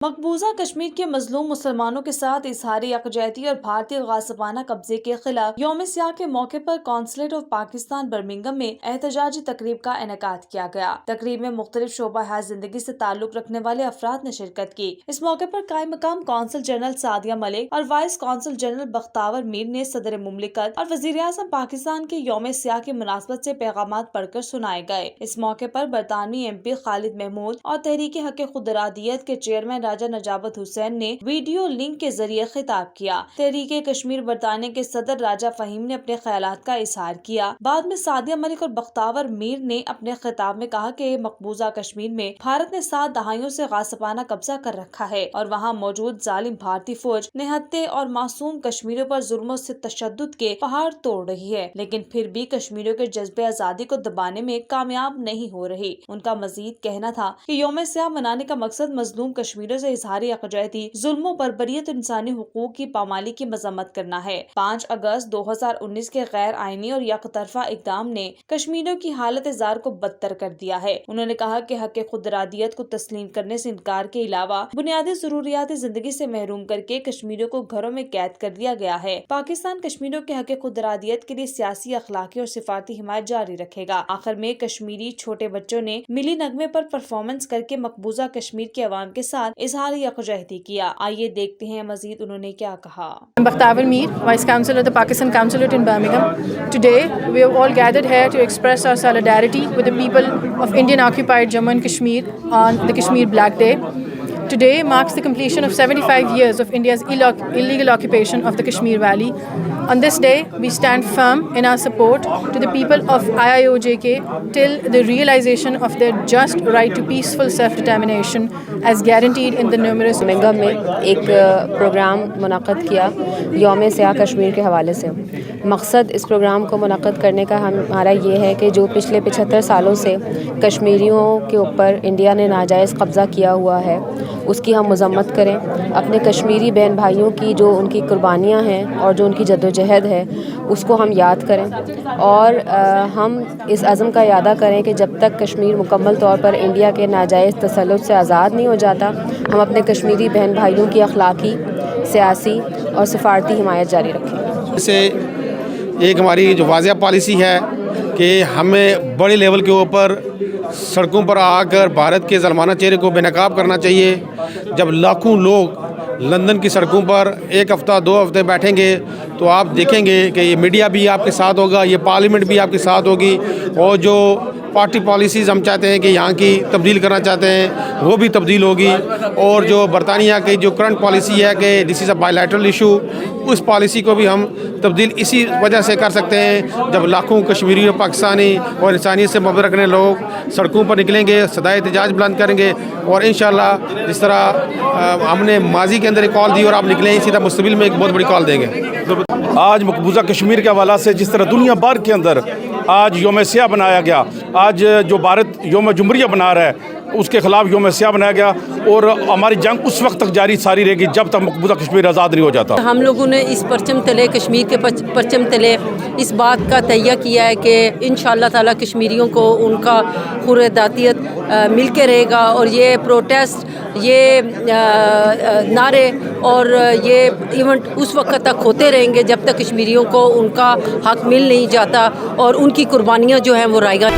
مقبوضہ کشمیر کے مظلوم مسلمانوں کے ساتھ اظہار یکجہتی اور بھارتی غاصبانہ قبضے کے خلاف یوم سیاہ کے موقع پر کونسلیٹ آف پاکستان برمنگھم میں احتجاجی تقریب کا انعقاد کیا گیا۔ تقریب میں مختلف شعبہ حیات زندگی سے تعلق رکھنے والے افراد نے شرکت کی۔ اس موقع پر قائم مقام کونسل جنرل سعدیہ ملک اور وائس کونسل جنرل بختیار میر نے صدر مملکت اور وزیر اعظم پاکستان کے یوم سیاہ کی مناسبت سے پیغامات پڑھ کر سنائے گئے۔ اس موقع پر برطانوی MP خالد محمود اور تحریک حق خود ارادیت کے چیئرمین راجہ نجابت حسین نے ویڈیو لنک کے ذریعے خطاب کیا۔ تحریک کشمیر برطانیہ کے صدر راجہ فہیم نے اپنے خیالات کا اظہار کیا۔ بعد میں سعدیہ ملک اور بختیار میر نے اپنے خطاب میں کہا کہ مقبوضہ کشمیر میں بھارت نے 7 دہائیوں سے غاصبانہ قبضہ کر رکھا ہے اور وہاں موجود ظالم بھارتی فوج نہتے اور معصوم کشمیریوں پر ظلموں سے تشدد کے پہاڑ توڑ رہی ہے، لیکن پھر بھی کشمیریوں کے جذبے آزادی کو دبانے میں کامیاب نہیں ہو رہی۔ ان کا مزید کہنا تھا کہ یوم سیاہ منانے کا مقصد مظلوم کشمیریوں سے اظہار یکجہتی، ظلم و بربریت اور انسانی حقوق کی پامالی کی مذمت کرنا ہے۔ 5 اگست 2019 کے غیر آئینی اور یک طرفہ اقدام نے کشمیریوں کی حالت زار کو بدتر کر دیا ہے۔ انہوں نے کہا کہ حق خود ارادیت کو تسلیم کرنے سے انکار کے علاوہ بنیادی ضروریات زندگی سے محروم کر کے کشمیریوں کو گھروں میں قید کر دیا گیا ہے۔ پاکستان کشمیریوں کے حق خود ارادیت کے لیے سیاسی، اخلاقی اور سفارتی حمایت جاری رکھے گا۔ آخر میں کشمیری چھوٹے بچوں نے ملی نغمے پر پرفارمنس کر کے مقبوضہ کشمیر کے عوام کے ساتھ اظہار یکجہتی کیا۔ آئیے دیکھتے ہیں مزید انہوں نے کیا کہا۔ Bختیار Mir, Vice Chancellor of the Pakistan Consulate in Birmingham. Today, we have all gathered here to express our solidarity with the people of Indian-occupied Jammu and Kashmir on the Kashmir Black Day. Today marks the completion of 75 years of India's illegal occupation of the Kashmir Valley. On this day, we stand firm in our support to the people of IIOJK till the realization of their just right to peaceful self-determination as guaranteed in the numerous Birmingham میں ایک programme منعقد کیا یوم سیاہ کشمیر کے حوالے سے۔ مقصد اس پروگرام کو منعقد کرنے کا ہمارا یہ ہے کہ جو پچھلے 75 سالوں سے کشمیریوں کے اوپر انڈیا نے ناجائز قبضہ کیا ہوا ہے اس کی ہم مذمت کریں، اپنے کشمیری بہن بھائیوں کی جو ان کی قربانیاں ہیں اور جو ان کی جدوجہد ہے اس کو ہم یاد کریں اور ہم اس عزم کا اعادہ کریں کہ جب تک کشمیر مکمل طور پر انڈیا کے ناجائز تسلط سے آزاد نہیں ہو جاتا ہم اپنے کشمیری بہن بھائیوں کی اخلاقی، سیاسی اور سفارتی حمایت جاری رکھیں۔ سے ایک ہماری جو واضح پالیسی ہے کہ ہمیں بڑے لیول کے اوپر سڑکوں پر آ کر بھارت کے ظالمانہ چہرے کو بے نقاب کرنا چاہیے۔ جب لاکھوں لوگ لندن کی سڑکوں پر 1 ہفتہ 2 ہفتے بیٹھیں گے تو آپ دیکھیں گے کہ یہ میڈیا بھی آپ کے ساتھ ہوگا، یہ پارلیمنٹ بھی آپ کے ساتھ ہوگی اور جو پارٹی پالیسیز ہم چاہتے ہیں کہ یہاں کی تبدیل کرنا چاہتے ہیں وہ بھی تبدیل ہوگی، اور جو برطانیہ کی جو کرنٹ پالیسی ہے کہ this is a bilateral issue, اس پالیسی کو بھی ہم تبدیل اسی وجہ سے کر سکتے ہیں جب لاکھوں کشمیری اور پاکستانی اور انسانیت سے محبت رکھنے لوگ سڑکوں پر نکلیں گے، صدائے احتجاج بلند کریں گے، اور انشاءاللہ جس طرح ہم نے ماضی کے اندر ایک کال دی اور آپ نکلیں اسی طرح مستقبل میں ایک بہت بڑی کال دیں گے۔ آج مقبوضہ کشمیر کے حوالے سے جس طرح دنیا بھر کے اندر آج یوم سیاہ بنایا گیا، آج جو بھارت یوم جمہوریہ بنا رہا ہے اس کے خلاف یوم سیاہ بنایا گیا، اور ہماری جنگ اس وقت تک جاری ساری رہے گی جب تک مقبوضہ کشمیر آزاد نہیں ہو جاتا۔ ہم لوگوں نے اس پرچم تلے، کشمیر کے پرچم تلے اس بات کا تہیہ کیا ہے کہ انشاءاللہ تعالی کشمیریوں کو ان کا خود ارادیت مل کے رہے گا، اور یہ پروٹیسٹ، یہ نعرے اور یہ ایونٹ اس وقت تک ہوتے رہیں گے جب تک کشمیریوں کو ان کا حق مل نہیں جاتا اور ان کی قربانیاں جو ہیں وہ رائے گا۔